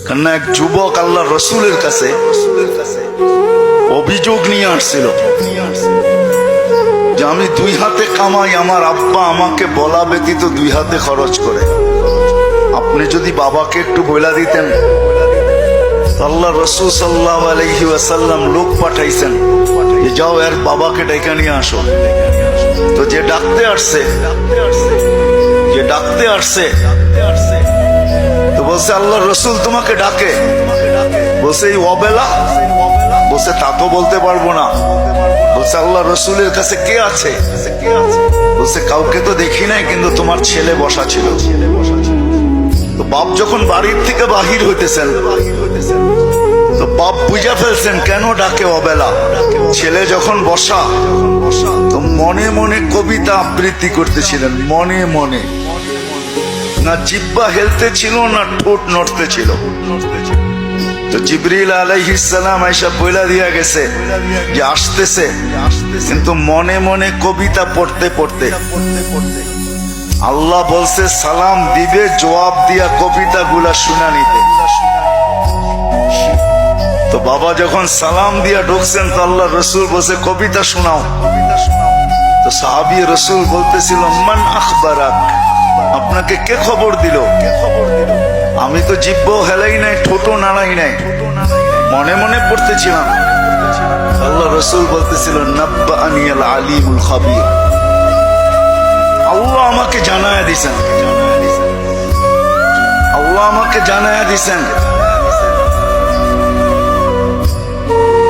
কেননা এক যুবক আল্লাহ রসুলের কাছে অভিযোগ নিয়ে আসছিল যে আমি দুই হাতে কামাই, আমার আব্বা আমাকে বলা ব্যতীত দুই হাতে খরচ করে। আপনি যদি বাবাকে একটু বইলা দিতেন। আল্লাহ রসুল সাল্লাল্লাহু আলাইহি ওয়াসাল্লাম লোক পাঠাইছেন যে যাও এর বাবাকে ডেকে নিয়ে আসো। তো যে ডাকতে আসছে তো বলছে আল্লাহ রসুল তোমাকে ডাকে। বলছে এই অবেলা? বলছে তা তো বলতে পারবো না। বলছে আল্লাহ রসুলের কাছে কে আছে? বলছে কাউকে তো দেখি নাই, কিন্তু তোমার ছেলে বসা ছিল। তো বাপ যখন বাড়ির থেকে বাহির হইতেছেন তো বাপ বুঝা ফেলছেন কেন ডাকে অবেলা। ছেলে যখন বসা তো মনে মনে কবিতা আবৃত্তি করতেছিলেন, মনে মনে। না জিহ্বা হেলতে ছিল না ঠোঁট নড়তে ছিল। তো জিবরিল আলাইহিস সালাম আয়েশা বইলা দিয়া গেছে যে আসতেছে, কিন্তু মনে মনে কবিতা পড়তে পড়তে। আল্লাহ বলছে সালাম দিবে, জবাব দিয়া কবিতা গুলা শুনা নিতে। তো বাবা যখন সালাম দিয়া ঢুকছেন তো আল্লাহ রসুল বলছে কবিতা শোনাও। তো সাহাবী রসুল বলতেছিল মান আখবারাক, আপনাকে কে খবর দিল? আমি তো জিহ্বাও হেলাই নাই, ঠোঁটও নাড়াই নাই, মনে মনে পড়তেছিলাম। আল্লাহ রসুল বলতেছিল নাব্বাআনি আল আলিমুল খাবীর, আল্লাহ আমাকে জানায়া দিছেন, আল্লাহ আমাকে জানায়া দিছেন।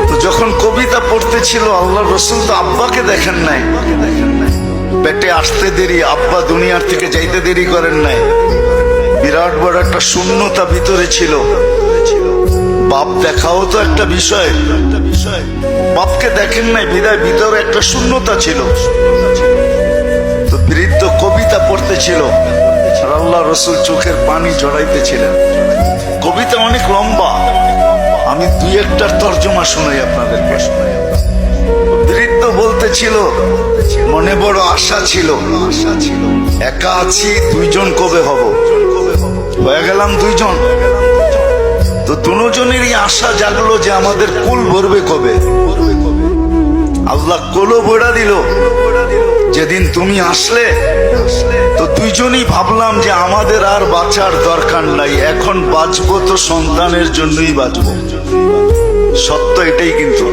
তো যখন কবিতা পড়তেছিল আল্লাহ রসুল তো আব্বাকে দেখেন নাই। পেটে আসতে দেরি, আব্বা দুনিয়ার থেকে যাইতে দেরি করেন নাই। বিরাট বড় একটা শূন্যতা ভিতরে ছিল। বাপ দেখাও তো একটা বিষয়, বাপকে দেখেন নাই বিদায় ভিতরে একটা শূন্যতা ছিল। তো বৃদ্ধ কবিতা পড়তেছিল আর আল্লাহ রসুল চোখের পানি জড়াইতেছিলেন। কবিতা অনেক লম্বা, আমি দুই একটার তর্জমা শোনাই আপনাদেরকে। বৃদ্ধ বলতেছিল মনে বড় আশা ছিল, একা আছি, দুইজন কবে হব? হয়ে গেলাম দুইজন। তো দুজনেরই আশা জাগলো যে আমাদের কুল ভরবে কবে। আল্লাহ কোলো ভরা দিল যেদিন তুমি আসলে। তো দুইজনই ভাবলাম যে আমাদের আর বাঁচার দরকার নাই, এখন বাঁচবো তো সন্তানের জন্যই বাঁচবো। সত্য এটাই, কিন্তু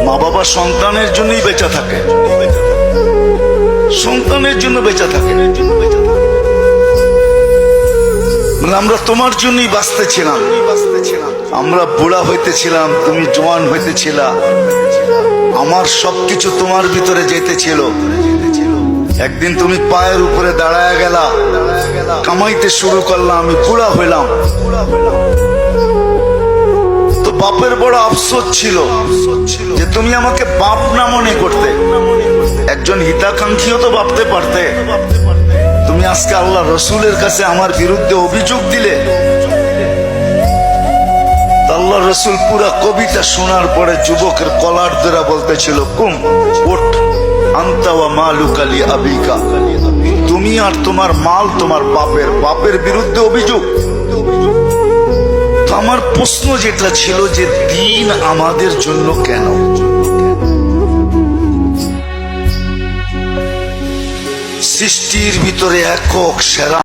মা বাবা সন্তানের জন্যই বেঁচে থাকে, সন্তানের জন্য বেঁচে থাকে। আমরা তোমার জন্যই বাঁচতেছিলাম, আমরা বুড়া হইতেছিলাম, তুমি জওয়ান হইতেছিলা, আমার সবকিছু তোমার ভিতরে যেতেছিল। একদিন তুমি পায়ের উপরে দাঁড়ায় গেলা, কামাইতে শুরু করলাম, আমি বুড়া হইলাম। তো বাপের বড় আফসোস ছিল যে তুমি আমাকে বাপ না মনে করতে, একজন হিতাকাঙ্ক্ষীও তো ভাবতে পারতে। তুমি আজকে আল্লাহ রসুলের কাছে আমার বিরুদ্ধে অভিযোগ দিলে। আল্লাহ রসুল পুরা কবিতা শোনার পরে যুবকের কলার ধরে বলতেছিল কুম ওঠ, আনতা ওয়া মালুকা লি আবিকা, তুমি আর তোমার মাল তোমার বাপের, বাপের বিরুদ্ধে অভিযোগ। তো আমার প্রশ্ন যেটা ছিল যে দিন আমাদের জন্য কেন? সৃষ্টির ভিতরে একক সেরা